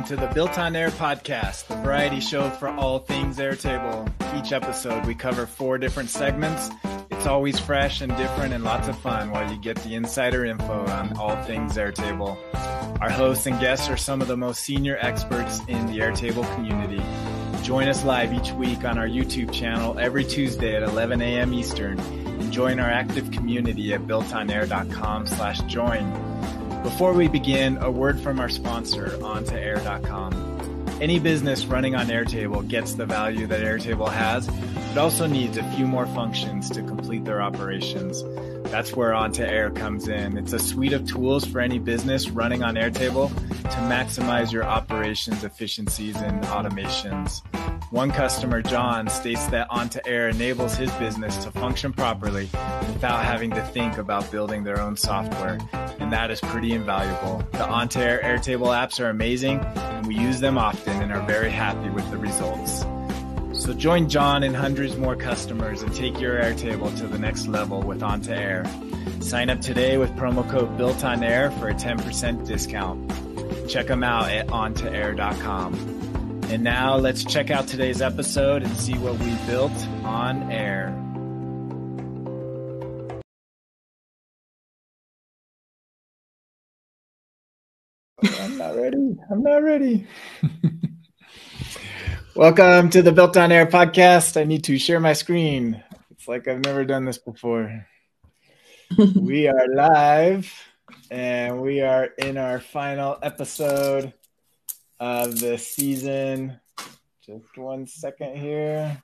Welcome to the BuiltOnAir podcast, the variety show for all things Airtable. Each episode, we cover 4 different segments. It's always fresh and different and lots of fun while you get the insider info on all things Airtable. Our hosts and guests are some of the most senior experts in the Airtable community. Join us live each week on our YouTube channel every Tuesday at 11 a.m. Eastern. And join our active community at BuiltOnAir.com/join. Before we begin, a word from our sponsor, OnToAir.com. Any business running on Airtable gets the value that Airtable has, but also needs a few more functions to complete their operations. That's where OnToAir comes in. It's a suite of tools for any business running on Airtable to maximize your operations efficiencies and automations. One customer, John, states that OnToAir enables his business to function properly without having to think about building their own software, and that is pretty invaluable. The OnToAir Airtable apps are amazing, and we use them often and are very happy with the results. So join John and hundreds more customers and take your Airtable to the next level with OnToAir. Sign up today with promo code BuiltOnAir for a 10% discount. Check them out at OnToAir.com. And now let's check out today's episode and see what we built on air. I'm not ready. Welcome to the Built on Air podcast. I need to share my screen. It's like I've never done this before. We are live and we are in our final episode of the season. Just 1 second here.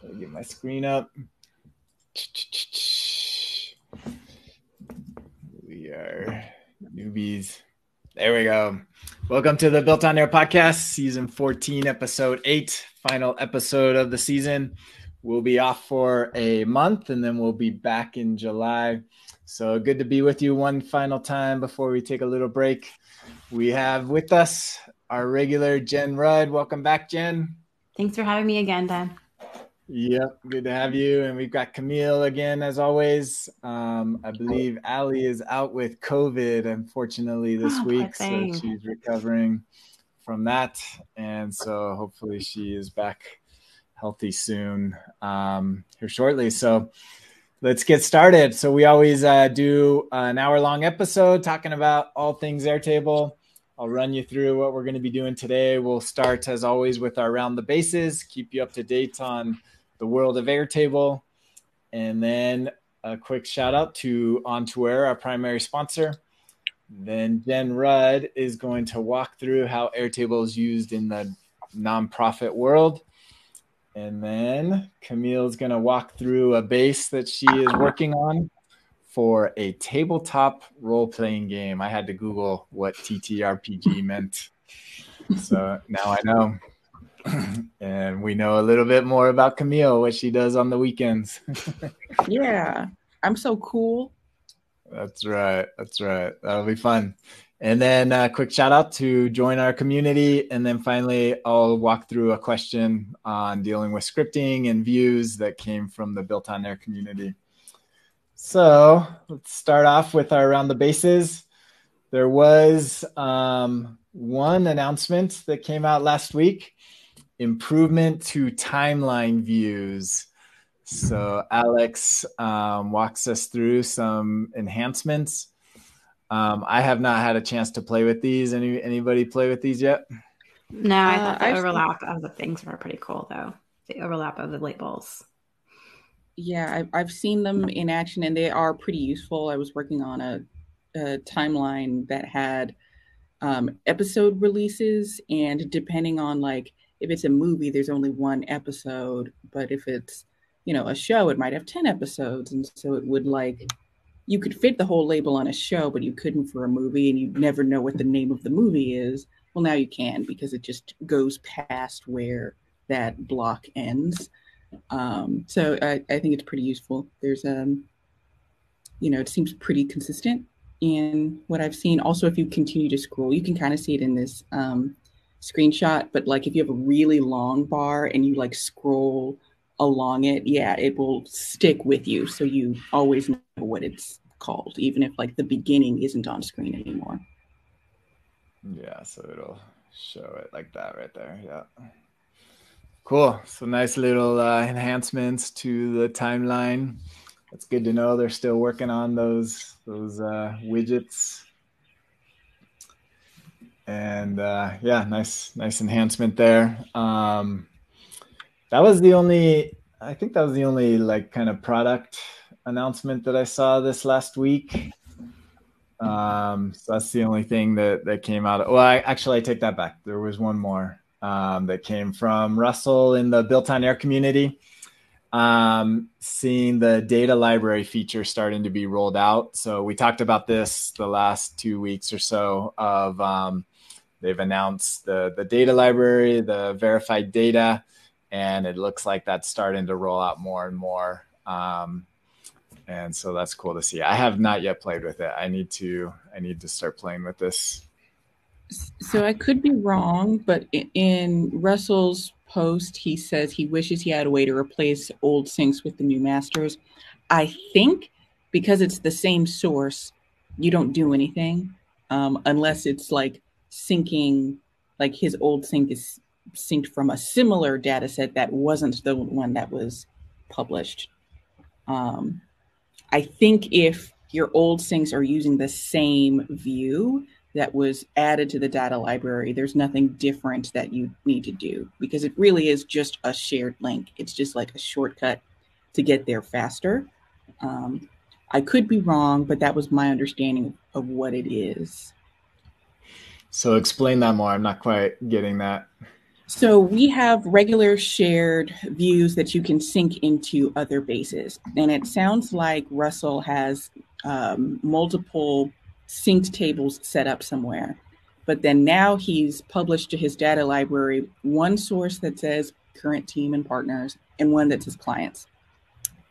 Let me get my screen up. We are newbies. There we go. Welcome to the Built on Air podcast, season 14, episode 8, final episode of the season. We'll be off for a month and then we'll be back in July. So good to be with you one final time before we take a little break. We have with us our regular Jen Rudd. Welcome back, Jen. Thanks for having me again, Dan. Yep, good to have you. And we've got Camille again, as always. I believe Allie is out with COVID, unfortunately, this week. So she's recovering from that. And so hopefully she is back healthy soon here shortly. So let's get started. So we always do an hour-long episode talking about all things Airtable. I'll run you through what we're going to be doing today. We'll start, as always, with our Round the Bases, keep you up to date on the world of Airtable. And then a quick shout out to OnToAir, our primary sponsor. Then Jen Rudd is going to walk through how Airtable is used in the nonprofit world. And then Camille's going to walk through a base that she is working on for a tabletop role-playing game. I had to Google what TTRPG meant. So now I know. And we know a little bit more about Camille, what she does on the weekends. Yeah, I'm so cool. That's right. That'll be fun. And then a quick shout out to join our community. And then finally, I'll walk through a question on dealing with scripting and views that came from the Built on Air community. So let's start off with our Around the Bases. There was one announcement that came out last week, improvement to timeline views. So Alex walks us through some enhancements. I have not had a chance to play with these. Anybody play with these yet? No, I thought the overlap of the things were pretty cool, though. The overlap of the labels. Yeah, I've seen them in action, and they are pretty useful. I was working on a timeline that had episode releases, and depending on, like, if it's a movie, there's only one episode, but if it's, a show, it might have 10 episodes, and so it would, like, you could fit the whole label on a show, but you couldn't for a movie, and you'd never know what the name of the movie is. Well, now you can, because it just goes past where that block ends. So I think it's pretty useful. There's, it seems pretty consistent in what I've seen. Also, if you continue to scroll, you can kind of see it in this screenshot, but like if you have a really long bar and you like scroll along it, it will stick with you. So you always know what it's called, even if like the beginning isn't on screen anymore. Yeah, so show it like that right there. Yeah. Cool. So nice little enhancements to the timeline. That's good to know. They're still working on those widgets. And yeah, nice enhancement there. That was the only, I think that was the only like kind of product announcement that I saw this last week. So that's the only thing that came out. Well, I take that back. There was one more that came from Russell in the BuiltOnAir community. Seeing the data library feature starting to be rolled out. So we talked about this the last 2 weeks or so of they've announced the data library, the verified data, and it looks like that's starting to roll out more and more. And so that's cool to see. I have not yet played with it. I need to start playing with this. So I could be wrong, but in Russell's post, he says he wishes he had a way to replace old syncs with the new masters. I think because it's the same source, you don't do anything unless it's like syncing, like his old sync is synced from a similar data set that wasn't the one that was published. I think if your old syncs are using the same view that was added to the data library, there's nothing different that you need to do because it really is just a shared link. It's just like a shortcut to get there faster. I could be wrong, but that was my understanding of what it is. So explain that more. I'm not quite getting that. So we have regular shared views that you can sync into other bases. And it sounds like Russell has multiple synced tables set up somewhere. But then now he's published to his data library one source that says current team and partners and one that says clients.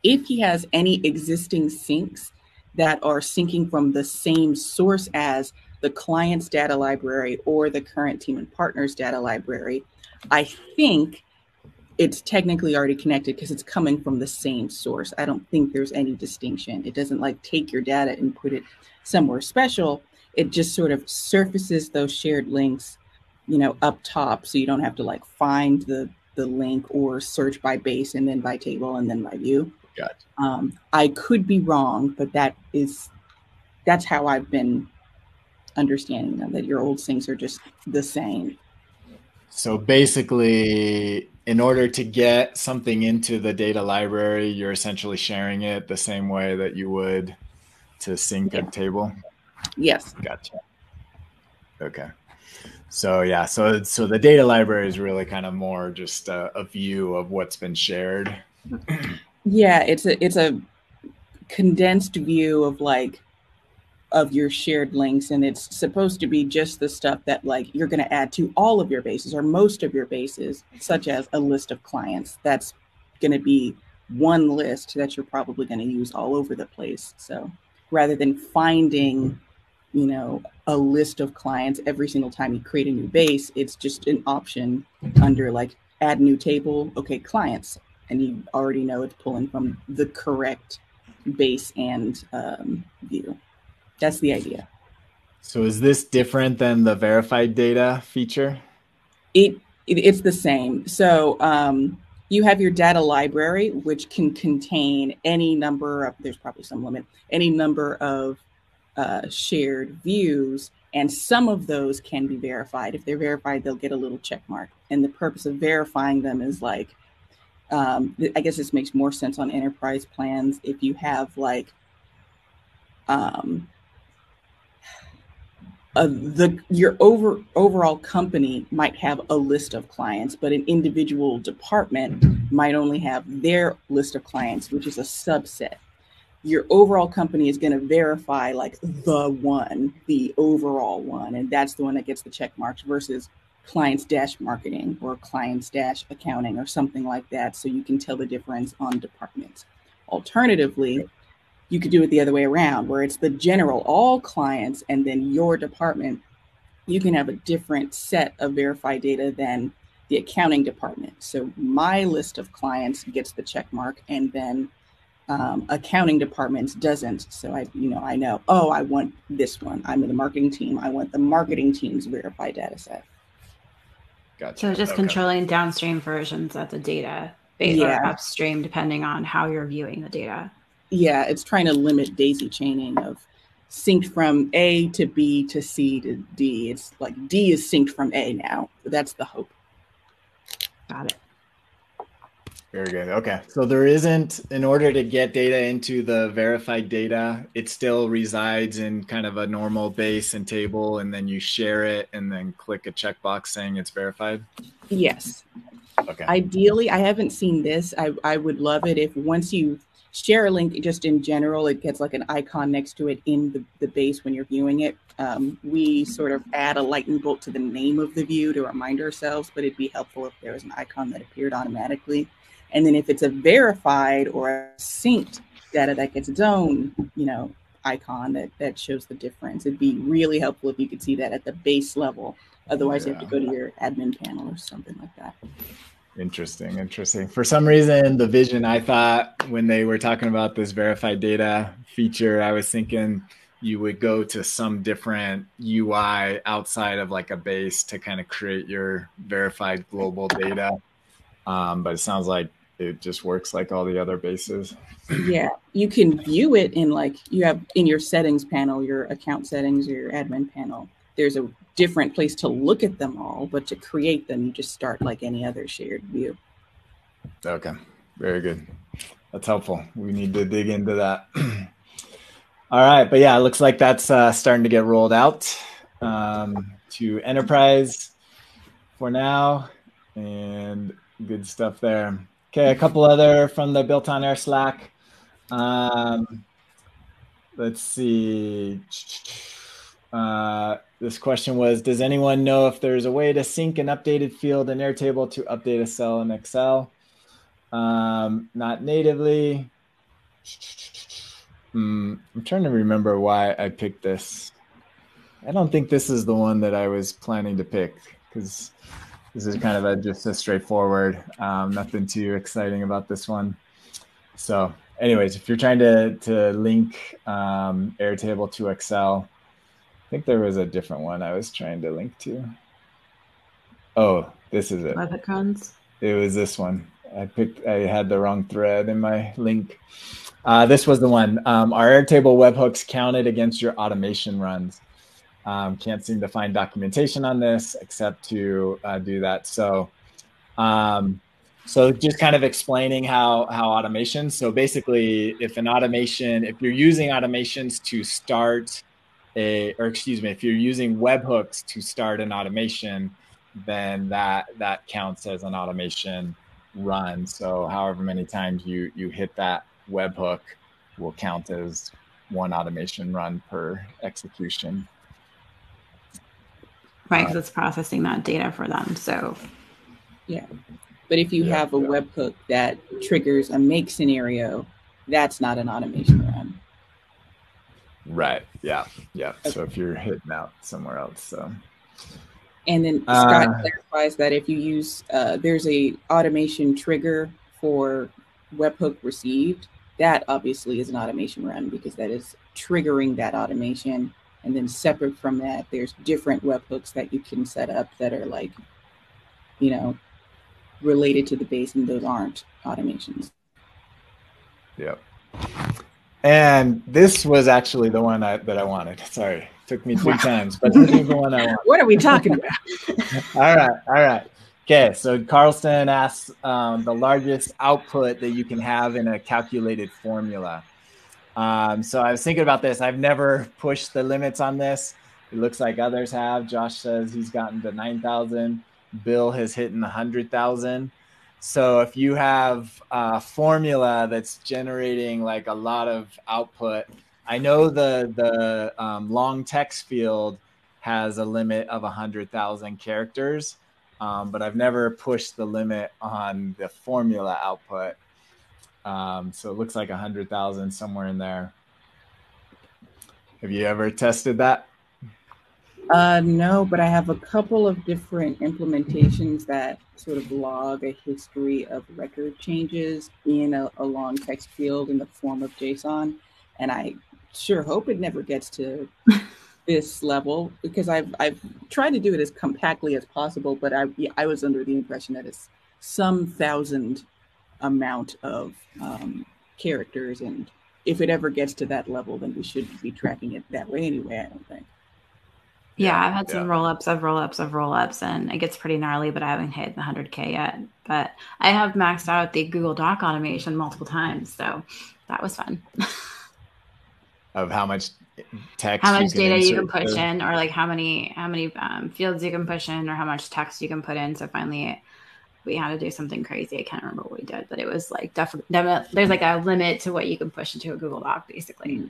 If he has any existing syncs that are syncing from the same source as the client's data library or the current team and partners data library, I think it's technically already connected because it's coming from the same source. I don't think there's any distinction. It doesn't like take your data and put it somewhere special. It just sort of surfaces those shared links, up top. So you don't have to like find the link or search by base and then by table and then by view. Gotcha. I could be wrong, but that's how I've been understanding them, that your old syncs are just the same. So basically, in order to get something into the data library, you're essentially sharing it the same way that you would to sync a table? Yes. Gotcha. Okay. So yeah, so the data library is really kind of more just a view of what's been shared. Yeah, it's a condensed view of your shared links, and it's supposed to be just the stuff that like you're going to add to all of your bases or most of your bases, such as a list of clients. That's going to be one list that you're probably going to use all over the place. So rather than finding, a list of clients every single time you create a new base, it's just an option under like add new table, okay, clients, and you already know it's pulling from the correct base and view. That's the idea. So is this different than the verified data feature? It's the same. So you have your data library, which can contain any number of, there's probably some limit, any number of shared views. And some of those can be verified. If they're verified, they'll get a little check mark. And the purpose of verifying them is like, I guess this makes more sense on enterprise plans. If you have like, your overall company might have a list of clients, but an individual department might only have their list of clients, which is a subset. Your overall company is going to verify like the overall one, and that's the one that gets the check marks versus clients-marketing or clients-accounting or something like that, so you can tell the difference on departments. Alternatively, you could do it the other way around, where it's the general, all clients, and then your department, you can have a different set of verified data than the accounting department. So my list of clients gets the check mark, and then accounting departments doesn't. So I know, I want this one. I'm in the marketing team. I want the marketing team's verified data set. Gotcha. So just controlling downstream versions of the data or upstream, depending on how you're viewing the data. Yeah, it's trying to limit daisy chaining of synced from A to B to C to D. It's like D is synced from A now. That's the hope. Got it. Very good. Okay. So there isn't, in order to get data into the verified data, it still resides in kind of a normal base and table, and then you share it and then click a checkbox saying it's verified? Yes. Okay. Ideally, I haven't seen this. I would love it if once you share a link, just in general, it gets like an icon next to it in the base when you're viewing it. We sort of add a lightning bolt to the name of the view to remind ourselves, but it'd be helpful if there was an icon that appeared automatically. And then if it's a verified or a synced data that gets its own, icon that shows the difference. It'd be really helpful if you could see that at the base level. Otherwise, you have to go to your admin panel or something like that. Interesting. For some reason, the vision I thought when they were talking about this verified data feature, I was thinking you would go to some different UI outside of like a base to kind of create your verified global data. But it sounds like it just works like all the other bases. Yeah, you can view it in you have in your settings panel, your account settings or your admin panel. There's a different place to look at them all, but to create them, you just start like any other shared view. Okay, very good. That's helpful. We need to dig into that. All right, but yeah, it looks like that's starting to get rolled out to enterprise for now, and good stuff there. Okay, a couple other from the BuiltOnAir Slack. Let's see. This question was, does anyone know if there's a way to sync an updated field in Airtable to update a cell in Excel? Not natively. I'm trying to remember why I picked this. I don't think this is the one that I was planning to pick, because this is kind of just a straightforward, nothing too exciting about this one. So anyways, if you're trying to link Airtable to Excel, I think there was a different one I was trying to link to. Oh, this is it. Webhooks. It was this one. I had the wrong thread in my link. This was the one. Are Airtable webhooks counted against your automation runs? Can't seem to find documentation on this except to do that. So just kind of explaining how automation. So basically, if you're using automations to start if you're using webhooks to start an automation, then that counts as an automation run. So however many times you hit that webhook will count as one automation run per execution. Right, because it's processing that data for them. So yeah. But if you have a webhook that triggers a make scenario, that's not an automation run. Right. Yeah. Okay. So if you're hitting out somewhere else, so. And then Scott clarifies that if you use, there's a automation trigger for webhook received, that obviously is an automation run because that is triggering that automation. And then separate from that, there's different webhooks that you can set up that are related to the base, and those aren't automations. Yep. And this was actually the one that I wanted. Sorry, it took me 3 times, but this is the one I wanted. What are we talking about? All right. Okay, so Carlston asks the largest output that you can have in a calculated formula. So I was thinking about this. I've never pushed the limits on this. It looks like others have. Josh says he's gotten to 9,000. Bill has hit 100,000. So if you have a formula that's generating like a lot of output, I know the long text field has a limit of 100,000 characters, but I've never pushed the limit on the formula output. So it looks like 100,000 somewhere in there. Have you ever tested that? No, but I have a couple of different implementations that sort of log a history of record changes in a long text field in the form of JSON. And I sure hope it never gets to this level, because I've tried to do it as compactly as possible, but I was under the impression that it's some thousand amount of characters, and if it ever gets to that level, then we should be tracking it that way anyway, I don't think. Yeah, I've had some roll-ups, and it gets pretty gnarly, but I haven't hit the 100K yet. But I have maxed out the Google Doc automation multiple times, so that was fun. Of how much text, how much data you can push in, or like how many fields you can push in, or how much text you can put in. So finally, we had to do something crazy. I can't remember what we did, but it was like definitely there's like a limit to what you can push into a Google Doc, basically.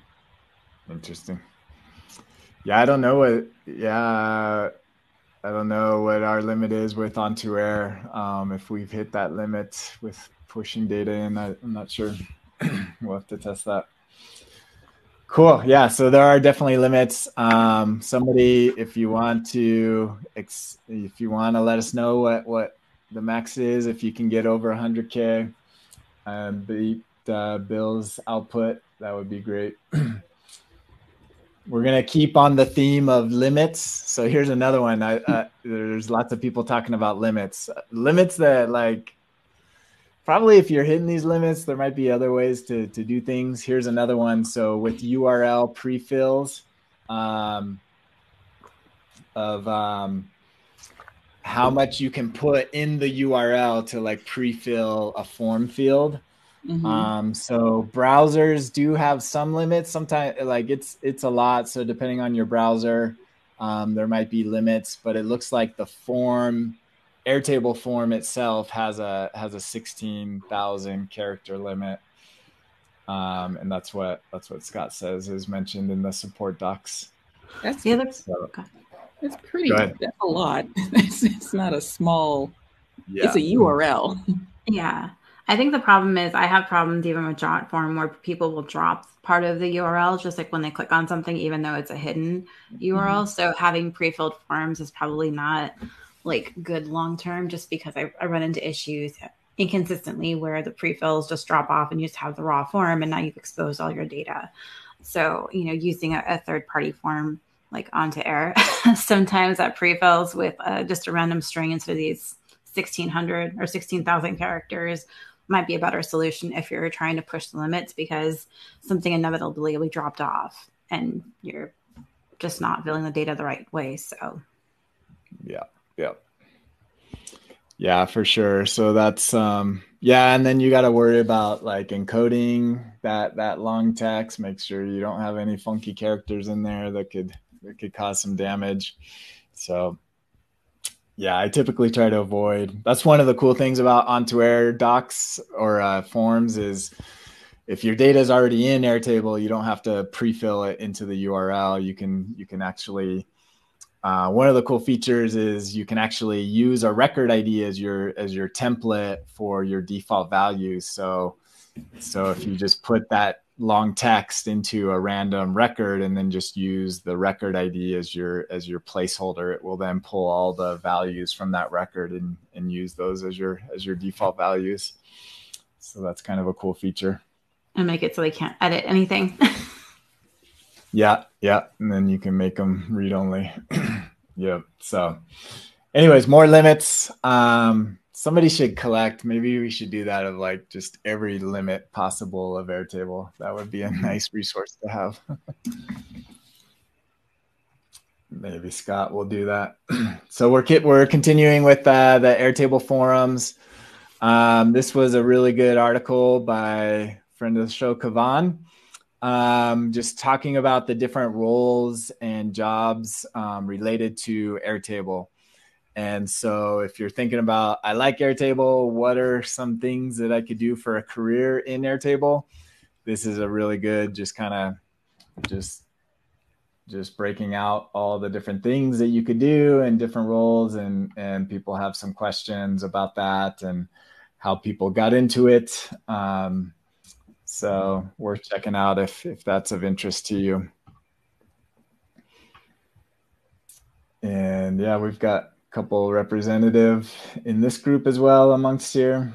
Interesting. Yeah, I don't know what our limit is with OntoAir. If we've hit that limit with pushing data in, I'm not sure. We'll have to test that. Cool. Yeah. So there are definitely limits. Somebody, if you want to let us know what the max is, if you can get over 100K, beat Bill's output, that would be great. We're going to keep on the theme of limits. So here's another one. There's lots of people talking about limits. Limits that, like, probably if you're hitting these limits, there might be other ways to do things. Here's another one. So with URL pre-fills of how much you can put in the URL to like pre-fill a form field. Mm-hmm. So browsers do have some limits. Sometimes like it's a lot. So depending on your browser, there might be limits, but it looks like the Airtable form itself has a 16,000 character limit. And that's what Scott says is mentioned in the support docs. That's it's pretty, that's a lot. It's not a small, it's a URL. Yeah. I think the problem is I have problems even with JotForm where people will drop part of the URL just like when they click on something, even though it's a hidden URL. So having pre-filled forms is probably not like good long-term, just because I run into issues inconsistently where the pre-fills just drop off and you just have the raw form and now you've exposed all your data. So, using a third-party form like OntoAir, sometimes that pre-fills with just a random string instead of these 1,600 or 16,000 characters might be a better solution if you're trying to push the limits because something inevitably dropped off and you're just not filling the data the right way. So, yeah, for sure. So that's and then you got to worry about like encoding that long text. Make sure you don't have any funky characters in there that could cause some damage. So yeah, I typically try to avoid. That's one of the cool things about OntoAir docs or forms is if your data is already in Airtable, you don't have to pre-fill it into the URL. You can actually one of the cool features is you can actually use a record ID as your template for your default values. So if you just put that long text into a random record and then just use the record ID as your placeholder, it will then pull all the values from that record and use those as your default values. So that's kind of a cool feature. And make it so they can't edit anything. Yeah. And then you can make them read only. Yep. So anyways, more limits. Somebody should collect. Maybe we should do that of like just every limit possible of Airtable. That would be a nice resource to have. Maybe Scott will do that. So we're continuing with the Airtable forums. This was a really good article by friend of the show, Kavan. Just talking about the different roles and jobs related to Airtable. And so if you're thinking about, I like Airtable, what are some things that I could do for a career in Airtable? This is a really good, just kind of just breaking out all the different things that you could do and different roles. And people have some questions about that and how people got into it. So worth checking out if that's of interest to you. And yeah, we've got a couple representative in this group as well amongst here.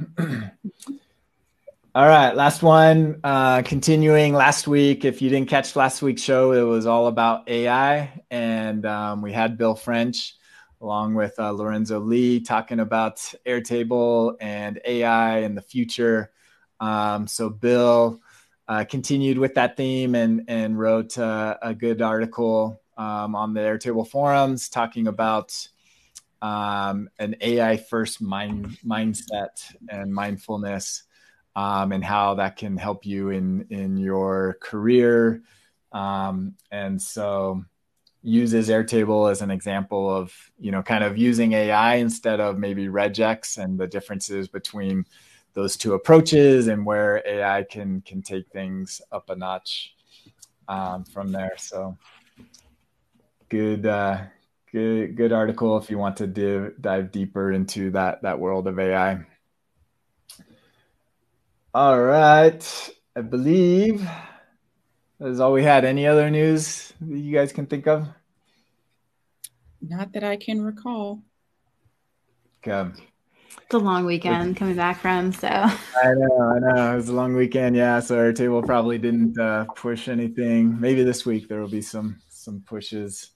All right, last one. Continuing last week, if you didn't catch last week's show, it was all about AI, and we had Bill French along with Lorenzo Lee talking about Airtable and AI in the future. So Bill continued with that theme and wrote a good article on the Airtable forums talking about an AI first mindset and mindfulness. And how that can help you in your career. And so uses Airtable as an example of, kind of using AI instead of maybe regex, and the differences between those two approaches and where AI can take things up a notch from there. So good article if you want to dive deeper into that world of AI. All right. I believe that is all we had. Any other news that you guys can think of? Not that I can recall. Okay. It's a long weekend coming back from, so. I know. It was a long weekend, yeah. So Airtable probably didn't push anything. Maybe this week there will be some pushes.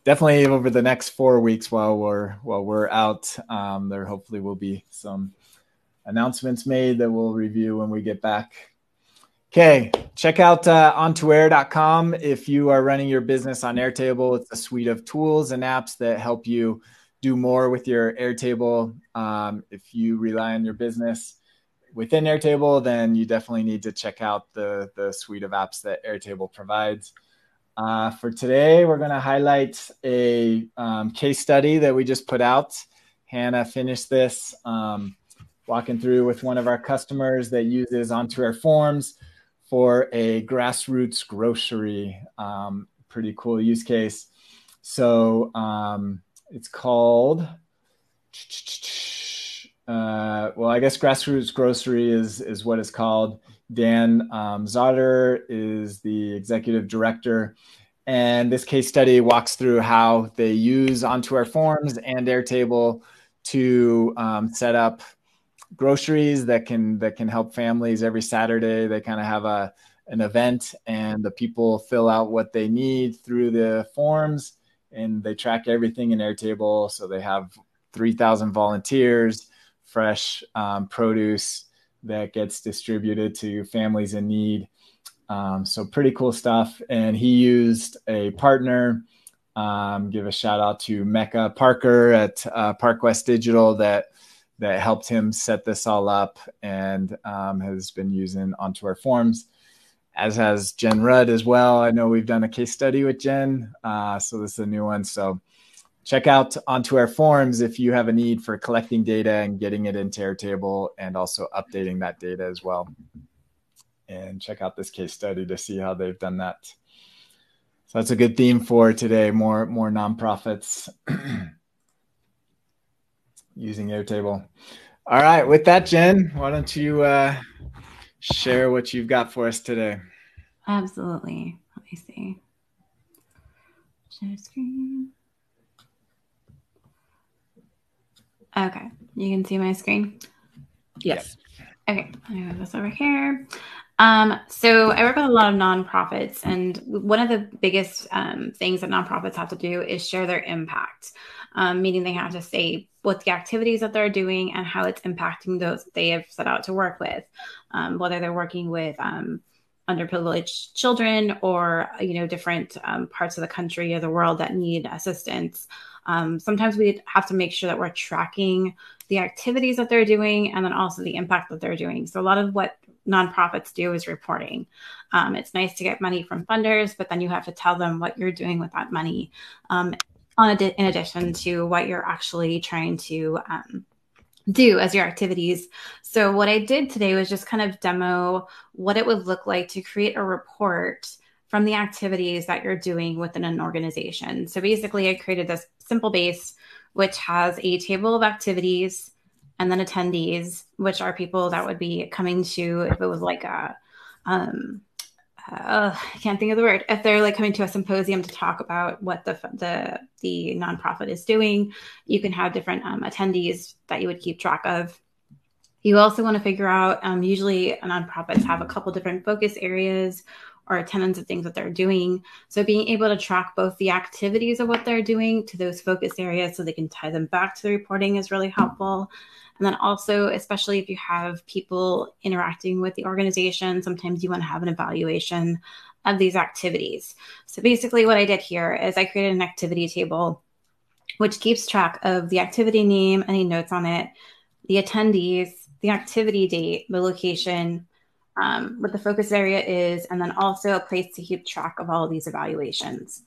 Definitely over the next 4 weeks while we're out, there hopefully will be some announcements made that we'll review when we get back. Okay, check out ontoair.com if you are running your business on Airtable. It's a suite of tools and apps that help you do more with your Airtable. If you rely on your business within Airtable, then you definitely need to check out the suite of apps that Airtable provides. For today, we're going to highlight a case study that we just put out. Hannah finished this. Walking through with one of our customers that uses OntoAir Forms for a grassroots grocery. Pretty cool use case. So it's called, I guess grassroots grocery is what it's called. Dan Zotter is the executive director. And this case study walks through how they use OntoAir Forms and Airtable to set up groceries that can help families. Every Saturday they kind of have an event, and the people fill out what they need through the forms, and they track everything in Airtable. So they have 3,000 volunteers, fresh produce that gets distributed to families in need. So pretty cool stuff. And he used a partner. Give a shout out to Mecca Parker at Park West Digital that helped him set this all up, and has been using OntoAir Forms, as has Jen Rudd as well. I know we've done a case study with Jen, so this is a new one. So check out OntoAir Forms if you have a need for collecting data and getting it into Airtable, and also updating that data as well. And check out this case study to see how they've done that. So that's a good theme for today, more nonprofits using Airtable. All right, with that, Jen, why don't you share what you've got for us today? Absolutely. Let me see. Share screen. Okay, you can see my screen? Yes. Okay, I move this over here. So I work with a lot of nonprofits, and one of the biggest things that nonprofits have to do is share their impact, meaning they have to say what the activities that they're doing and how it's impacting those that they have set out to work with, whether they're working with underprivileged children or different parts of the country or the world that need assistance. Sometimes we have to make sure that we're tracking the activities that they're doing and then also the impact that they're doing. So a lot of what nonprofits do is reporting. It's nice to get money from funders, but then you have to tell them what you're doing with that money, in addition to what you're actually trying to do as your activities. So what I did today was just kind of demo what it would look like to create a report from the activities that you're doing within an organization. So basically I created this simple base, which has a table of activities and then attendees, which are people that would be coming to, if it was like a, I can't think of the word, if they're like coming to a symposium to talk about what the nonprofit is doing, you can have different attendees that you would keep track of. You also want to figure out, usually nonprofits have a couple different focus areas or tenets of things that they're doing. So being able to track both the activities of what they're doing to those focus areas so they can tie them back to the reporting is really helpful. And then also, especially if you have people interacting with the organization, sometimes you want to have an evaluation of these activities. So basically what I did here is I created an activity table, which keeps track of the activity name, any notes on it, the attendees, the activity date, the location, what the focus area is, and then also a place to keep track of all of these evaluations.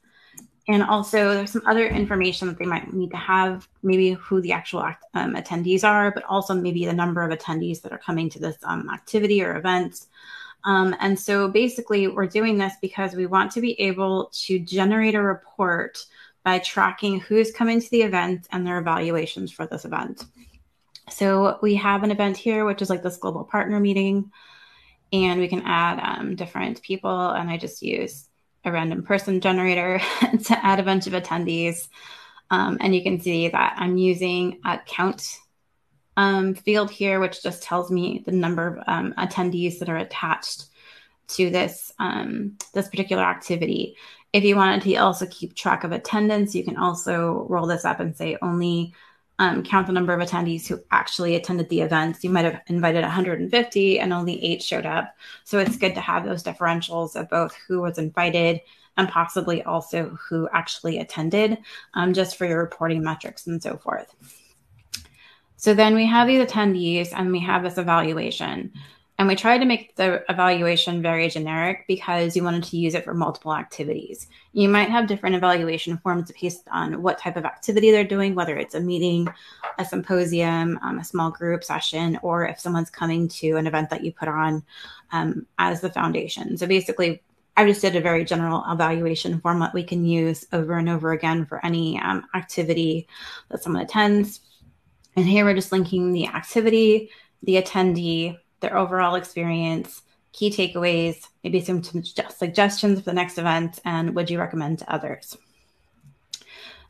And also there's some other information that they might need to have, maybe who the actual attendees are, but also maybe the number of attendees that are coming to this activity or event. And so basically we're doing this because we want to be able to generate a report by tracking who's coming to the event and their evaluations for this event. So we have an event here, which is like this global partner meeting, and we can add different people. And I just use a random person generator to add a bunch of attendees. And you can see that I'm using a count field here, which just tells me the number of attendees that are attached to this, this particular activity. If you wanted to also keep track of attendance, you can also roll this up and say only count the number of attendees who actually attended the events. You might have invited 150 and only 8 showed up. So it's good to have those differentials of both who was invited and possibly also who actually attended, just for your reporting metrics and so forth. So then we have these attendees and we have this evaluation. And we tried to make the evaluation very generic because you wanted to use it for multiple activities. You might have different evaluation forms based on what type of activity they're doing, whether it's a meeting, a symposium, a small group session, or if someone's coming to an event that you put on as the foundation. So basically, I just did a very general evaluation form that we can use over and over again for any activity that someone attends. And here we're just linking the activity, the attendee, their overall experience, key takeaways, maybe some suggestions for the next event, and would you recommend to others?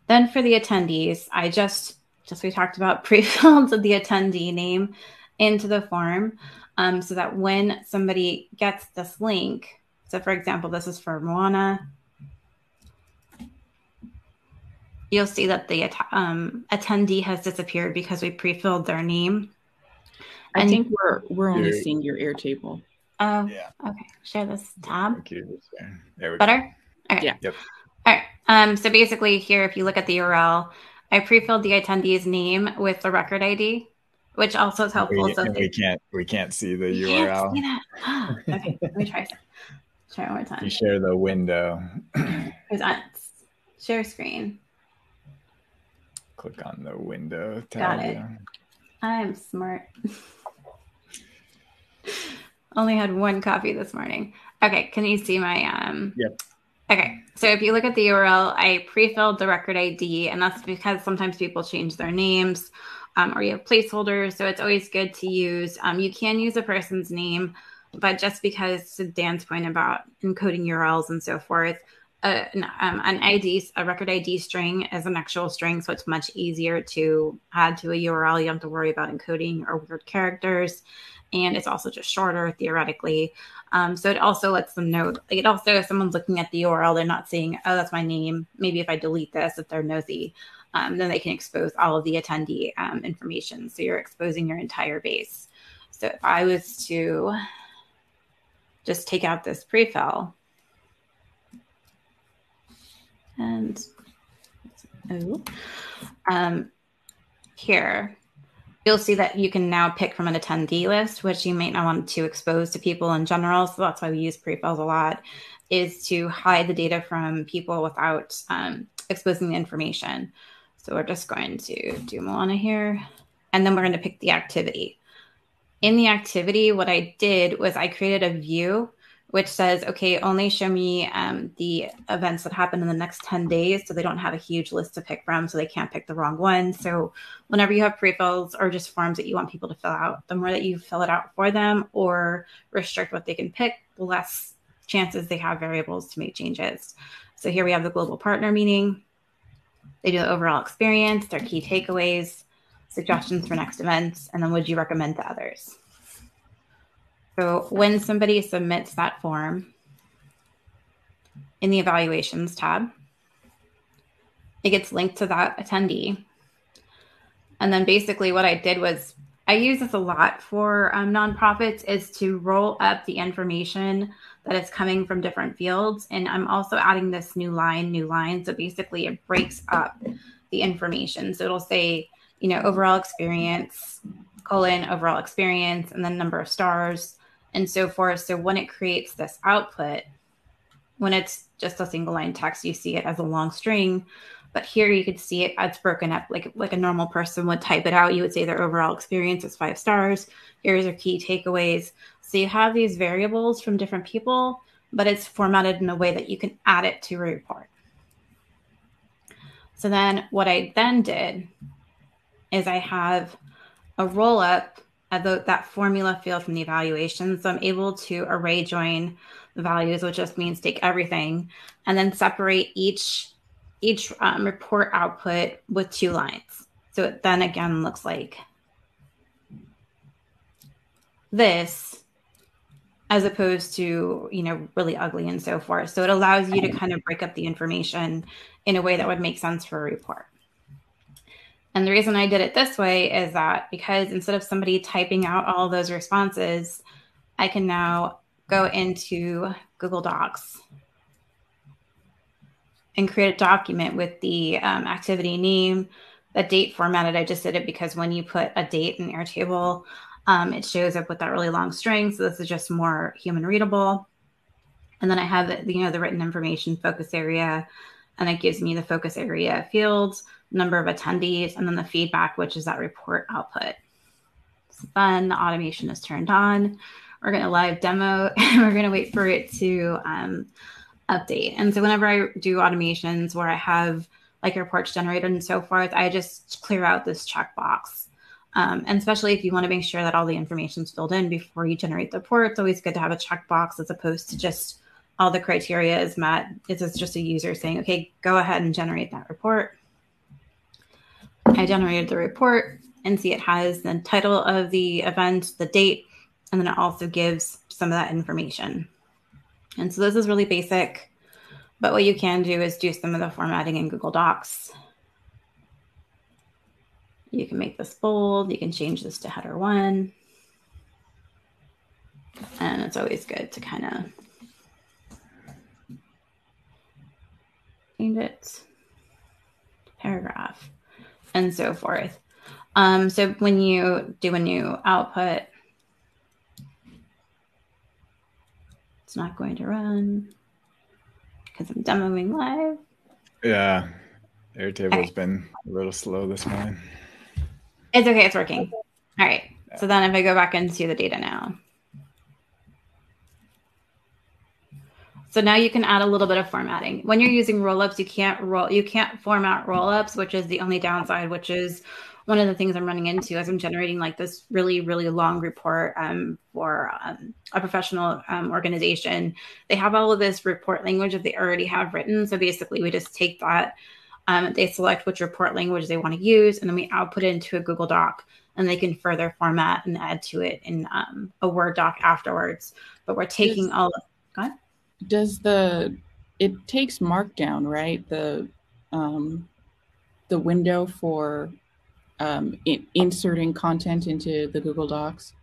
Then for the attendees, I just we talked about pre-filled the attendee name into the form so that when somebody gets this link, so for example, this is for Moana, you'll see that the attendee has disappeared because we pre-filled their name. I think we're only seeing your Airtable. Oh, yeah. Okay. Share this tab. There we go. Better? Okay. Yeah. Yep. All right. So basically here, if you look at the URL, I pre-filled the attendee's name with the record ID, which also is helpful. We can't see the URL. See that. Okay. Let me try one more time. You share the window. Share screen. Click on the window tab. Got it. I'm smart. Only had one coffee this morning. Okay, can you see my Yep. Okay, so if you look at the URL, I pre-filled the record ID, and that's because sometimes people change their names or you have placeholders, so it's always good to use, you can use a person's name, but just because to Dan's point about encoding URLs and so forth, an ID, a record ID string is an actual string, so it's much easier to add to a URL. You don't have to worry about encoding or weird characters, and it's also just shorter theoretically. So it also lets them know. It also, if someone's looking at the URL, they're not saying, "Oh, that's my name." Maybe if I delete this, if they're nosy, then they can expose all of the attendee information. So you're exposing your entire base. So if I was to just take out this pre-fill. And here, you'll see that you can now pick from an attendee list, which you may not want to expose to people in general. So that's why we use pre-fills a lot, is to hide the data from people without exposing the information. So we're just going to do Moana here, and then we're going to pick the activity. In the activity, what I did was I created a view which says, okay, only show me the events that happen in the next 10 days. So they don't have a huge list to pick from, so they can't pick the wrong one. So whenever you have pre-fills or just forms that you want people to fill out, the more that you fill it out for them or restrict what they can pick, the less chances they have variables to make changes. So here we have the global partner meeting. They do the overall experience, their key takeaways. suggestions for next events, and then would you recommend to others? So when somebody submits that form in the evaluations tab, it gets linked to that attendee. And then basically what I did was, I use this a lot for nonprofits, is to roll up the information that is coming from different fields. And I'm also adding this new line. So basically it breaks up the information. So it'll say, overall experience, overall experience, and then number of stars and so forth. So when it creates this output, when it's just a single line text, you see it as a long string. But here you could see it's broken up like a normal person would type it out. You would say their overall experience is 5 stars. Here's their key takeaways. So you have these variables from different people, but it's formatted in a way that you can add it to a report. So then what I then did is I have a roll up of that formula field from the evaluation. So I'm able to array join the values, which just means take everything and then separate each report output with 2 lines. So it then again looks like this, as opposed to, really ugly and so forth. So it allows you to kind of break up the information in a way that would make sense for a report. And the reason I did it this way is that because instead of somebody typing out all those responses, I can now go into Google Docs and create a document with the activity name, the date formatted. I just did it because when you put a date in Airtable, it shows up with that really long string. So this is just more human readable. And then I have the written information focus area, and it gives me the focus area fields, number of attendees, and then the feedback, which is that report output. It's fun. The automation is turned on. We're going to live demo, and we're going to wait for it to update. And so whenever I do automations where I have like reports generated and so forth, I just clear out this checkbox. And especially if you want to make sure that all the information is filled in before you generate the report, it's always good to have a checkbox as opposed to just all the criteria is met. It's just a user saying, okay, go ahead and generate that report. I generated the report, and see it has the title of the event, the date, and then it also gives some of that information. And so this is really basic, but what you can do is do some of the formatting in Google Docs. You can make this bold. You can change this to header 1. And it's always good to kind of change it to paragraph and so forth. So when you do a new output, it's not going to run because I'm demoing live. Yeah, Airtable's been a little slow this morning. It's okay. It's working. All right. Yeah. So then if I go back into the data now. So now you can add a little bit of formatting. When you're using rollups, you can't format rollups, which is the only downside, which is one of the things I'm running into as I'm generating like this really, really long report for a professional organization. They have all of this report language that they already have written. So basically we just take that, they select which report language they want to use, and then we output it into a Google Doc, and they can further format and add to it in a Word doc afterwards. But we're taking all of, go ahead. It takes Markdown, right? The window for inserting content into the Google Docs.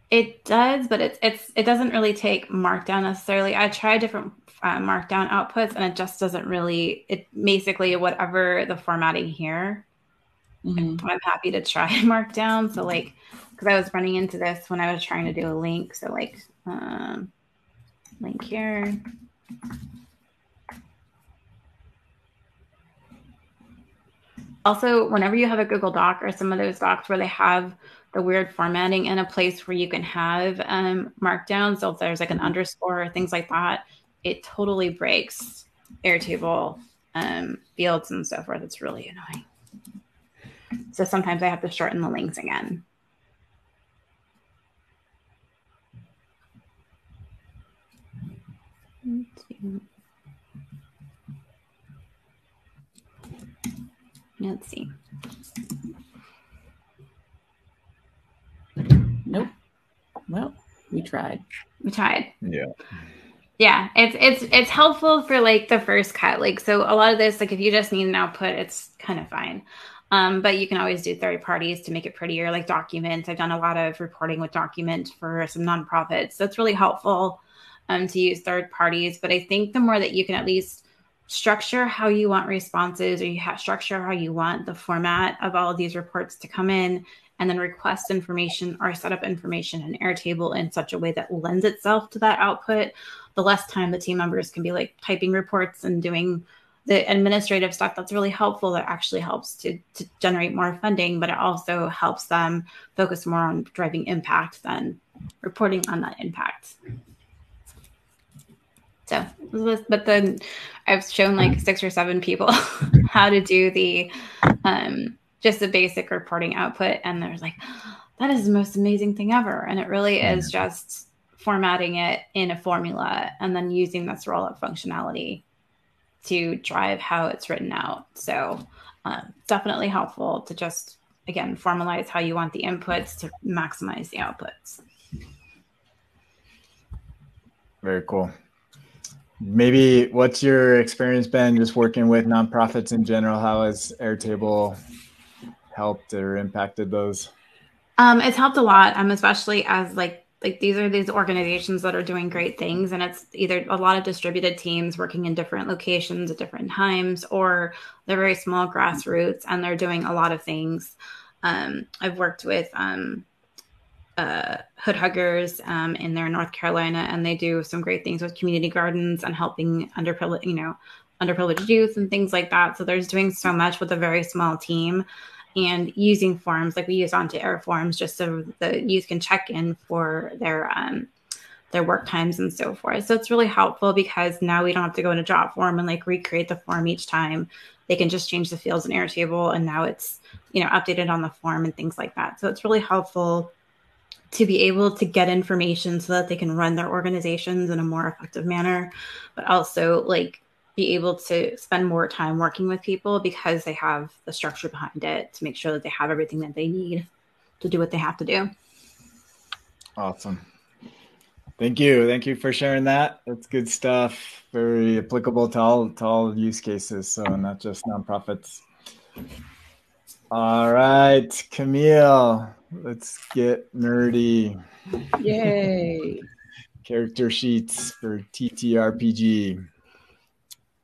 It does, but it doesn't really take Markdown necessarily. I tried different Markdown outputs, and it just doesn't really. It basically whatever the formatting here. Mm-hmm. I'm happy to try Markdown. So like, because I was running into this when I was trying to do a link. So like, link here. Also, whenever you have a Google Doc or some of those docs where they have the weird formatting in a place where you can have Markdown, so if there's like an underscore or things like that, it totally breaks Airtable fields and so forth. It's really annoying. So sometimes I have to shorten the links again. Let's see. Well, we tried. Yeah, it's helpful for like the first cut. Like, so a lot of this, like if you just need an output, it's kind of fine. But you can always do third parties to make it prettier, like Document. I've done a lot of reporting with Document for some nonprofits. So it's really helpful to use third parties. But I think the more that you can at least structure how you want responses, or you structure how you want the format of all of these reports to come in, and then request information or set up information in Airtable in such a way that lends itself to that output, the less time the team members can be like typing reports and doing the administrative stuff that's really helpful, that actually helps to generate more funding, but it also helps them focus more on driving impact than reporting on that impact. So, but then I've shown like 6 or 7 people how to do the just the basic reporting output, and they're like, that is the most amazing thing ever. And it really is just formatting it in a formula and then using this rollup functionality to drive how it's written out. So definitely helpful to just, again, formalize how you want the inputs to maximize the outputs. Very cool. Maybe what's your experience been just working with nonprofits in general? How has Airtable helped or impacted those? It's helped a lot, especially as like these are these organizations that are doing great things, and it's either a lot of distributed teams working in different locations at different times, or they're very small grassroots and they're doing a lot of things. I've worked with Hood Huggers in there in North Carolina, and they do some great things with community gardens and helping underprivileged youth and things like that. So there's doing so much with a very small team, and using forms like we use OnToAir forms just so the youth can check in for their work times and so forth. So it's really helpful because now we don't have to go in a job form and like recreate the form each time. They can just change the fields in Airtable, and now it's updated on the form and things like that. So it's really helpful to be able to get information so that they can run their organizations in a more effective manner, but also like be able to spend more time working with people because they have the structure behind it to make sure that they have everything that they need to do what they have to do. Awesome. Thank you. Thank you for sharing that. That's good stuff. Very applicable to all use cases. So not just nonprofits. All right, Camille, let's get nerdy. Yay. Character sheets for TTRPG.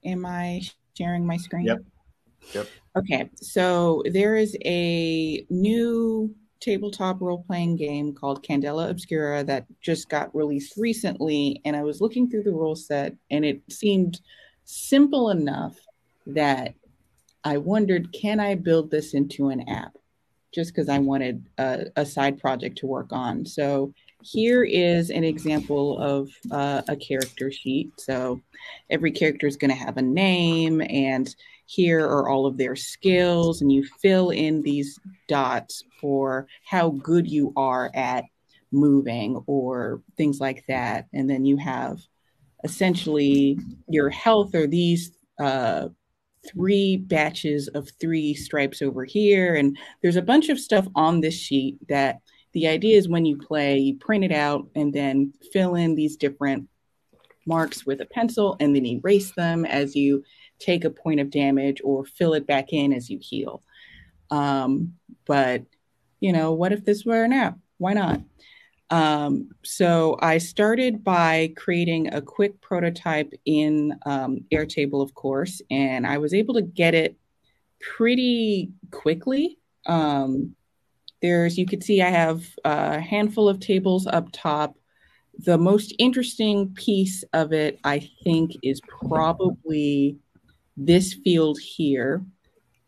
Am I sharing my screen? Yep. Okay, so there is a new tabletop role-playing game called Candela Obscura that just got released recently, and I was looking through the rule set, and it seemed simple enough that I wondered, can I build this into an app? Just because I wanted a side project to work on. So here is an example of a character sheet. So every character is going to have a name, and here are all of their skills, and you fill in these dots for how good you are at moving or things like that. And then you have essentially your health or these 3 batches of 3 stripes over here. And there's a bunch of stuff on this sheet that the idea is when you play, you print it out and then fill in these different marks with a pencil and then erase them as you take a point of damage or fill it back in as you heal. But, what if this were an app? Why not? So I started by creating a quick prototype in Airtable, of course, and I was able to get it pretty quickly. You could see I have a handful of tables up top. The most interesting piece of it, I think, is probably this field here.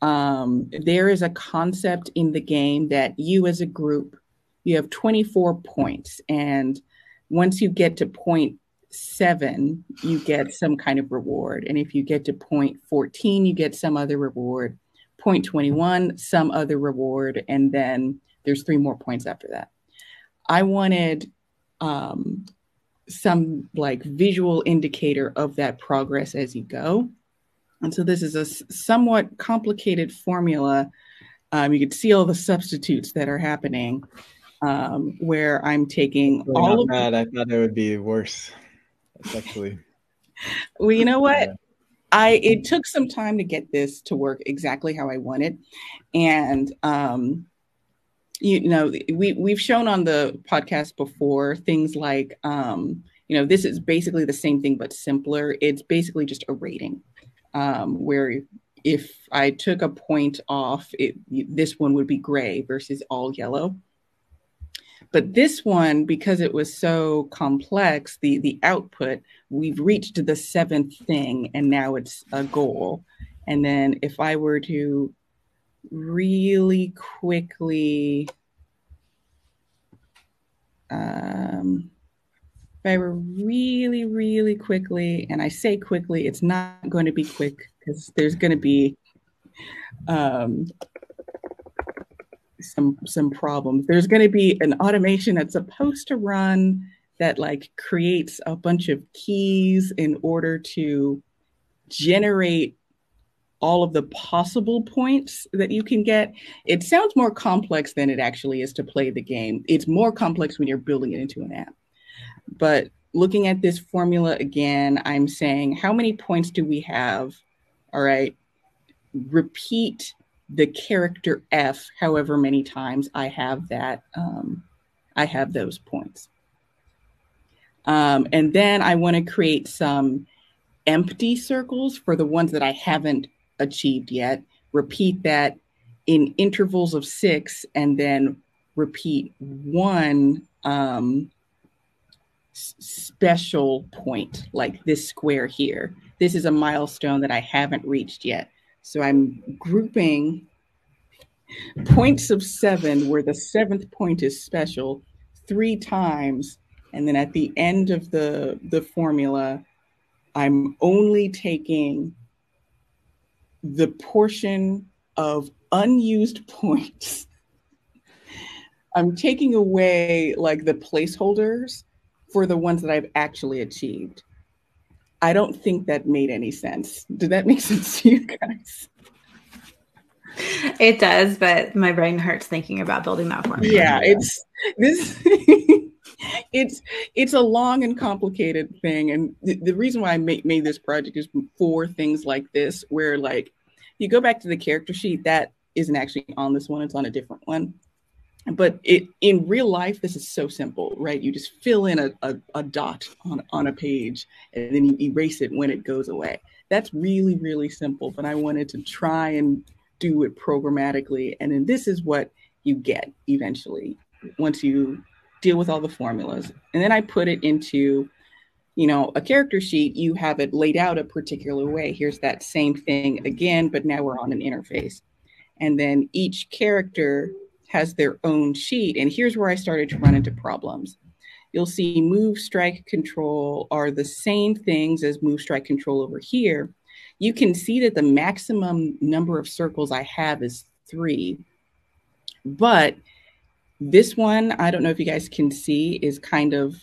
There is a concept in the game that you as a group, you have 24 points. And once you get to point 7, you get some kind of reward. And if you get to point 14, you get some other reward. Point 21, some other reward. And then there's 3 more points after that. I wanted some like visual indicator of that progress as you go. And so this is a somewhat complicated formula. You can see all the substitutes that are happening. where I'm taking all of that. I thought it would be worse. That's actually. Well, you know what? It took some time to get this to work exactly how I wanted. And, we've shown on the podcast before things like, this is basically the same thing, but simpler. It's basically just a rating where if I took a point off, this one would be gray versus all yellow. But this one, because it was so complex, the output, we've reached the 7th thing, and now it's a goal. And then if I were to really quickly, and I say quickly, it's not going to be quick because there's going to be some problems. There's going to be an automation that's supposed to run that like creates a bunch of keys in order to generate all of the possible points that you can get. It sounds more complex than it actually is to play the game. It's more complex when you're building it into an app. But looking at this formula again, I'm saying, how many points do we have? All right, repeat the character F however many times I have that. I have those points. And then I want to create some empty circles for the ones that I haven't achieved yet. Repeat that in intervals of 6, and then repeat one special point, like this square here. This is a milestone that I haven't reached yet. So I'm grouping points of 7 where the 7th point is special 3 times. And then at the end of the formula, I'm only taking the portion of unused points. I'm taking away like the placeholders for the ones that I've actually achieved. I don't think that made any sense. Did that make sense to you guys? It does, but my brain hurts thinking about building that formula. Yeah, it's a long and complicated thing. And the reason why I made this project is for things like this, where like you go back to the character sheet, that isn't actually on this one, it's on a different one. But in real life, this is so simple, right? You just fill in a dot on a page and then you erase it when it goes away. That's really, really simple. But I wanted to try and do it programmatically. And then this is what you get eventually once you deal with all the formulas. And then I put it into, a character sheet. You have it laid out a particular way. Here's that same thing again, but now we're on an interface. And then each character has their own sheet. And here's where I started to run into problems. You'll see move, strike, control are the same things as move, strike, control over here. You can see that the maximum number of circles I have is 3. But this one, I don't know if you guys can see, is kind of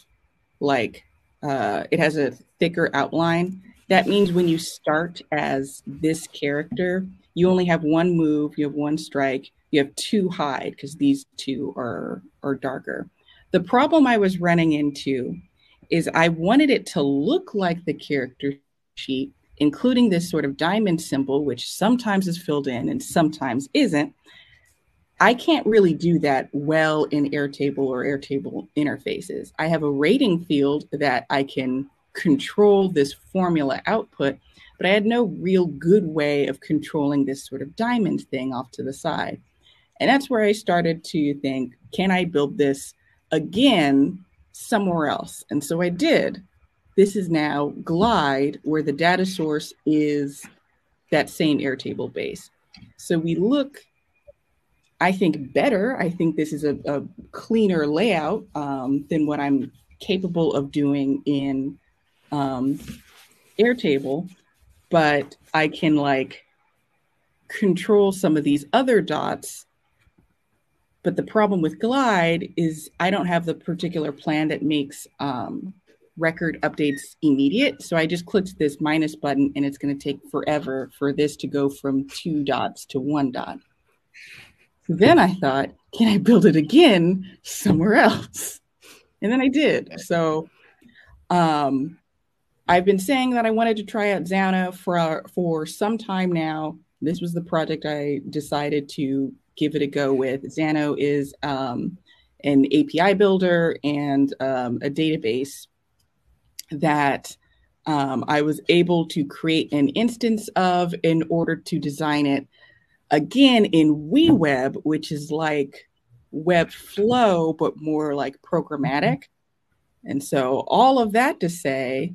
like, it has a thicker outline. That means when you start as this character, you only have 1 move, you have 1 strike, you have 2 hide, because these 2 are darker. The problem I was running into is I wanted it to look like the character sheet, including this sort of diamond symbol, which sometimes is filled in and sometimes isn't. I can't really do that well in Airtable or Airtable interfaces. I have a rating field that I can control this formula output, but I had no real good way of controlling this sort of diamond thing off to the side. And that's where I started to think, can I build this again somewhere else? And so I did. This is now Glide, where the data source is that same Airtable base. So we look, I think, better. I think this is a cleaner layout than what I'm capable of doing in Airtable, but I can like control some of these other dots. But the problem with Glide is I don't have the particular plan that makes record updates immediate. So I just clicked this minus button and it's going to take forever for this to go from 2 dots to 1 dot. Then I thought, can I build it again somewhere else? And then I did. So I've been saying that I wanted to try out Xano for some time now. This was the project I decided to give it a go with. Xano is an API builder and a database that I was able to create an instance of in order to design it again in WeWeb, which is like Webflow, but more like programmatic. And so all of that to say,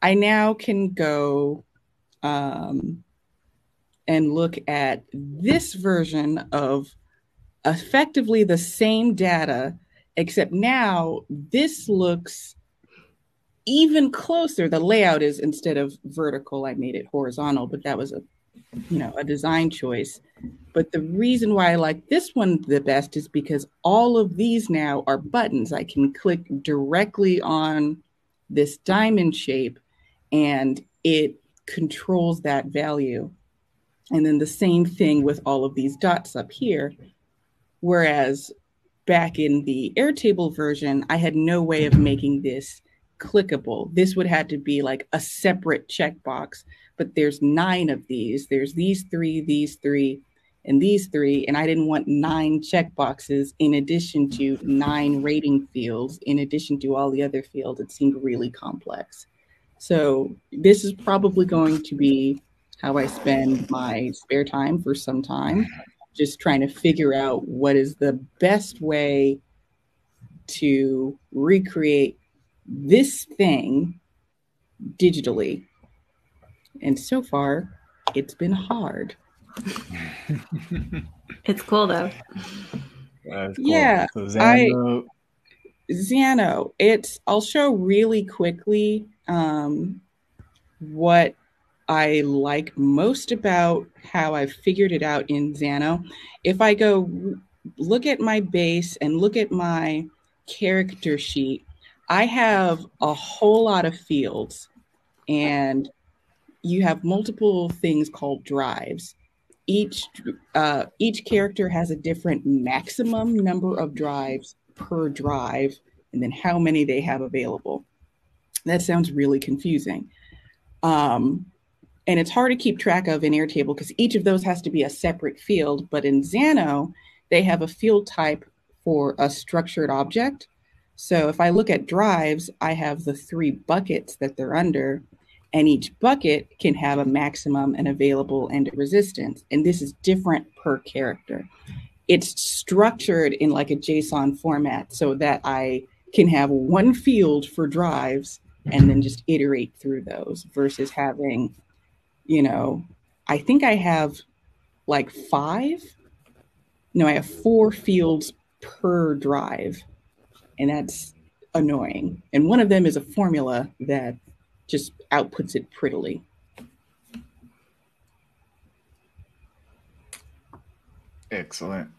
I now can go and look at this version of effectively the same data, except now this looks even closer. The layout is, instead of vertical, I made it horizontal, but that was a design choice. But the reason why I like this one the best is because all of these now are buttons. I can click directly on this diamond shape and it controls that value. And then the same thing with all of these dots up here. Whereas back in the Airtable version, I had no way of making this clickable. This would have to be like a separate checkbox, but there's 9 of these. There's these 3, and these 3, and I didn't want 9 checkboxes in addition to 9 rating fields, in addition to all the other fields. It seemed really complex. So this is probably going to be how I spend my spare time for some time, just trying to figure out what is the best way to recreate this thing digitally. And so far, it's been hard. It's cool though. That's cool. Yeah, so Xano. I'll show really quickly what I like most about how I figured it out in Xano. If I go look at my base and look at my character sheet, I have a whole lot of fields, and you have multiple things called drives. Each character has a different maximum number of drives per drive, and then how many they have available. That sounds really confusing. And it's hard to keep track of in Airtable because each of those has to be a separate field. But in Xano, they have a field type for a structured object. So if I look at drives, I have the 3 buckets that they're under, and each bucket can have a maximum, and available, and a resistance. And this is different per character. It's structured in like a JSON format so that I can have one field for drives and then just iterate through those versus having, I think I have like 5. No, I have 4 fields per drive, and that's annoying. And one of them is a formula that just outputs it prettily. Excellent.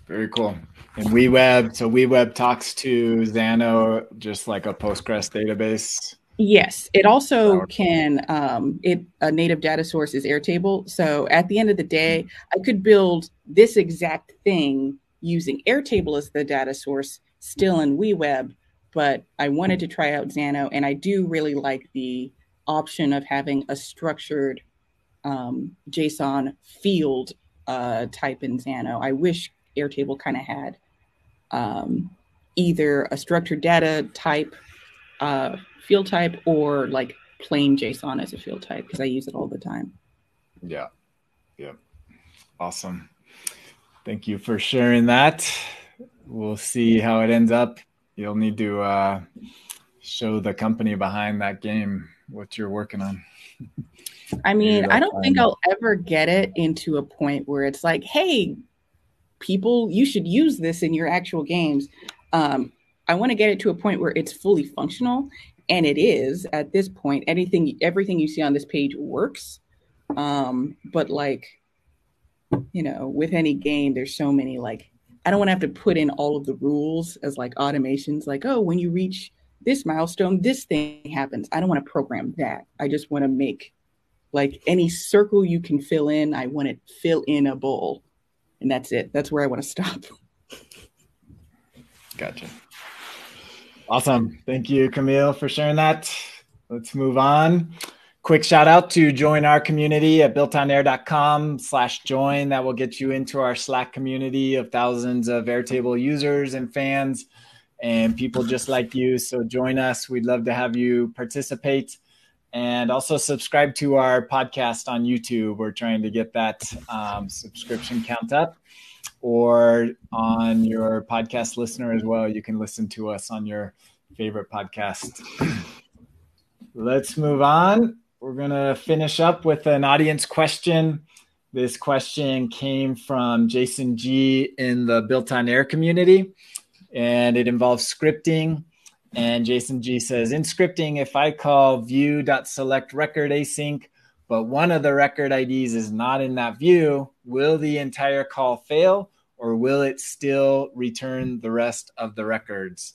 Very cool. And WeWeb, so WeWeb talks to Xano just like a Postgres database. Yes, it also can, a native data source is Airtable. So at the end of the day, I could build this exact thing using Airtable as the data source still in WeWeb, but I wanted to try out Xano, and I do really like the option of having a structured JSON field type in Xano. I wish Airtable kind of had either a structured data type field type or like plain JSON as a field type, because I use it all the time. Yeah. Awesome. Thank you for sharing that. We'll see how it ends up. You'll need to show the company behind that game what you're working on. I mean, I don't think I'll ever get it into a point where it's like, hey, people, you should use this in your actual games. I want to get it to a point where it's fully functional, and it is at this point. Everything you see on this page works. But like, with any game, there's so many, like, I don't want to have to put in all of the rules as like automations, like, oh, when you reach this milestone, this thing happens. I don't want to program that. I just want to make like any circle you can fill in. I want it fill in a bowl. And that's it. That's where I want to stop. Gotcha. Awesome. Thank you, Camille, for sharing that. Let's move on. Quick shout out to join our community at builtonair.com/join. That will get you into our Slack community of thousands of Airtable users and fans and people just like you. So join us. We'd love to have you participate. And also subscribe to our podcast on YouTube. We're trying to get that subscription count up. Or on your podcast listener as well. You can listen to us on your favorite podcast. Let's move on. We're going to finish up with an audience question. This question came from Jason G in the BuiltOnAir community, and it involves scripting. And Jason G says, in scripting, if I call view.select record async, but one of the record IDs is not in that view, will the entire call fail, or will it still return the rest of the records?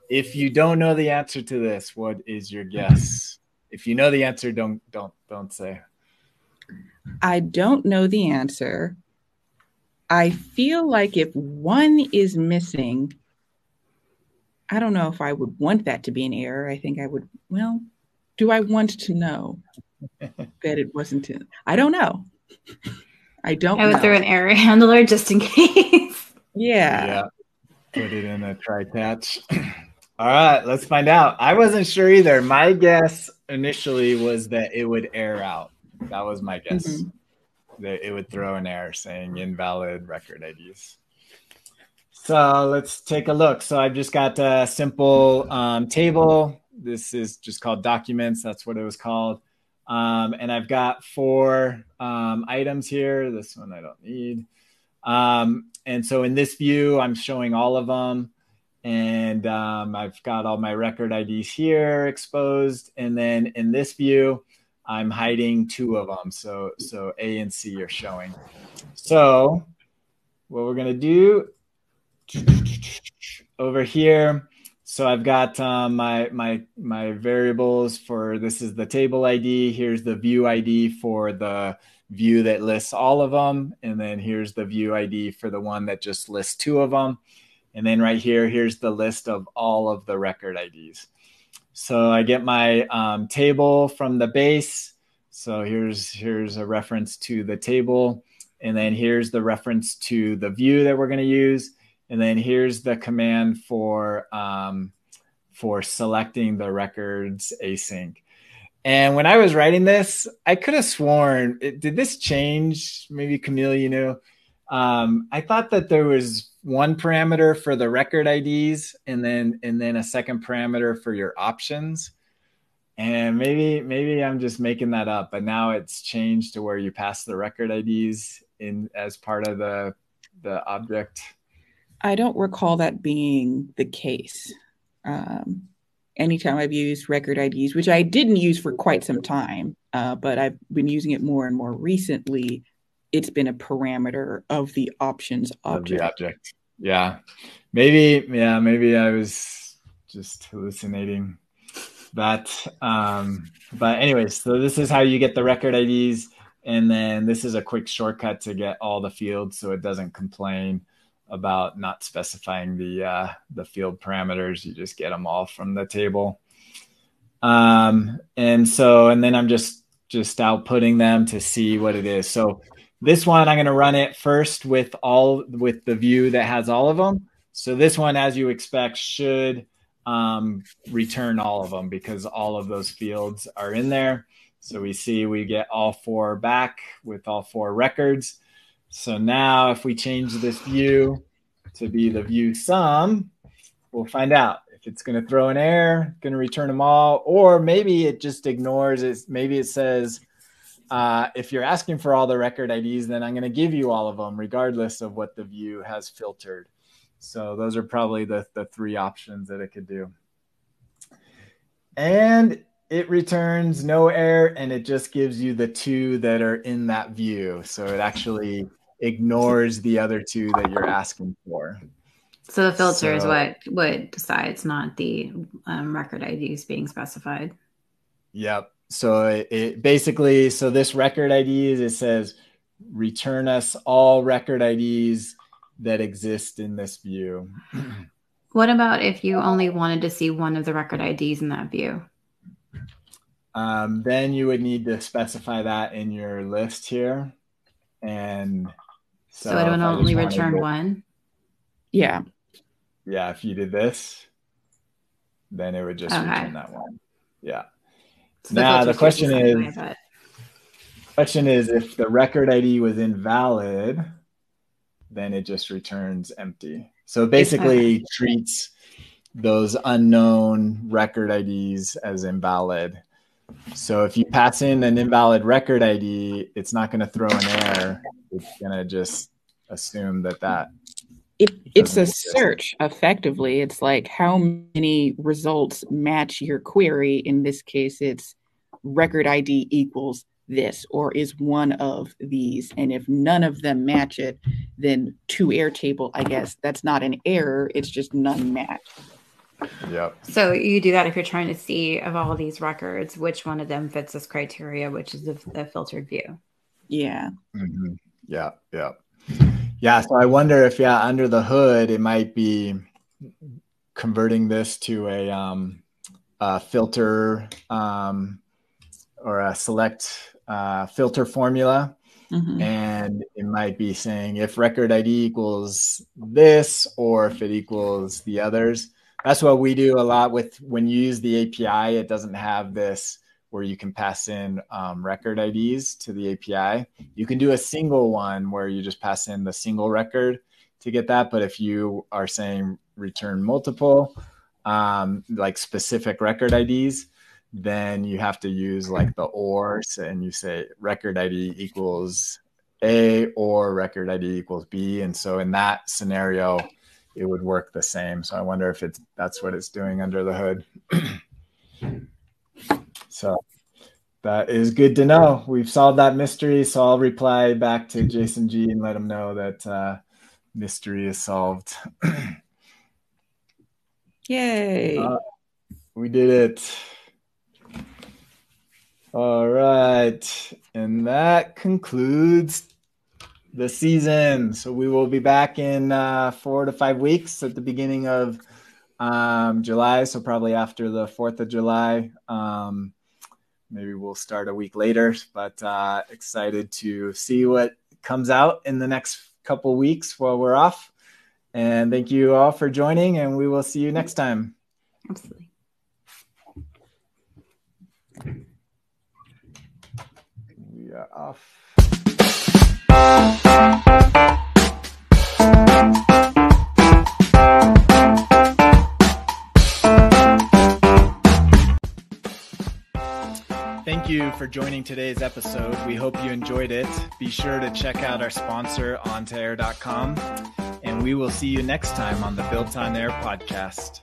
If you don't know the answer to this, what is your guess? If you know the answer, don't say. I don't know the answer. I feel like if one is missing, I don't know if I would want that to be an error. I think I would, well, do I want to know that it wasn't in? I don't know. I would throw an error handler just in case. Yeah. Put it in a try catch. All right, let's find out. I wasn't sure either. My guess initially was that it would error out. That was my guess. Mm-hmm. That it would throw an error saying invalid record IDs. So let's take a look. So I've just got a simple table. This is just called documents. That's what it was called. And I've got 4 items here. This one I don't need. And so in this view, I'm showing all of them. And I've got all my record IDs here exposed. And then in this view, I'm hiding 2 of them. So A and C are showing. So what we're going to do over here. So I've got my variables for, this is the table ID. Here's the view ID for the view that lists all of them. And then here's the view ID for the one that just lists 2 of them. And then right here, here's the list of all of the record IDs. So I get my table from the base. So here's a reference to the table. And then here's the reference to the view that we're going to use. And then here's the command for selecting the records async. And when I was writing this, I could have sworn, did this change? Maybe Camille, you know, I thought that there was one parameter for the record IDs and then a second parameter for your options. And maybe I'm just making that up, but now it's changed to where you pass the record IDs in as part of the object. I don't recall that being the case. Anytime I've used record IDs, which I didn't use for quite some time, but I've been using it more and more recently, it's been a parameter of the options object. Of the object. Yeah. Maybe I was just hallucinating that. But anyways, so this is how you get the record IDs. And then this is a quick shortcut to get all the fields so it doesn't complain about not specifying the field parameters. You just get them all from the table. And then I'm just outputting them to see what it is. So this one, I'm going to run it first with the view that has all of them. So this one, as you expect, should return all of them because all of those fields are in there. So we get all 4 back with all 4 records. So now if we change this view to be the view sum, we'll find out if it's going to throw an error, going to return them all, or maybe it just ignores it. Maybe it says, if you're asking for all the record IDs, then I'm going to give you all of them, regardless of what the view has filtered. So those are probably the 3 options that it could do. And it returns no error, and it just gives you the 2 that are in that view. So it actually ignores the other 2 that you're asking for. So the filter is what decides, not the record IDs being specified. Yep. So it basically, so this record IDs, it says return us all record IDs that exist in this view. What about if you only wanted to see one of the record IDs in that view? Then you would need to specify that in your list here. And so it would only return one? Yeah. Yeah, if you did this, then it would just return that one. Yeah. So now the question is if the record ID was invalid, then it just returns empty. So it basically treats those unknown record IDs as invalid. So if you pass in an invalid record ID, it's not going to throw an error. It's going to just assume that it's a search, effectively. It's like how many results match your query. In this case, it's record ID equals this, or is one of these. And if none of them match it, then to Airtable, I guess that's not an error. It's just none match. Yep. So you do that if you're trying to see of all of these records, which one of them fits this criteria, which is the filtered view. Yeah. Mm-hmm. Yeah. Yeah. Yeah. So I wonder if, under the hood, it might be converting this to a filter or a select filter formula. Mm-hmm. And it might be saying if record ID equals this, or if it equals the others. That's what we do a lot with when you use the API. It doesn't have this where you can pass in record IDs to the API. You can do a single one where you just pass in the single record to get that. But if you are saying return multiple, like specific record IDs, then you have to use like the or, and you say record ID equals A or record ID equals B. And so in that scenario, it would work the same. So I wonder if that's what it's doing under the hood. So that is good to know. We've solved that mystery. So I'll reply back to Jason G and let him know that mystery is solved. Yay. We did it. All right. And that concludes the season. So we will be back in 4 to 5 weeks at the beginning of July. So probably after the 4th of July. Maybe we'll start a week later, but excited to see what comes out in the next couple weeks while we're off. And thank you all for joining, and we will see you next time. Absolutely. We are off. Thank you for joining today's episode. We hope you enjoyed it. Be sure to check out our sponsor, ontoair.com, and we will see you next time on the BuiltOnAir podcast.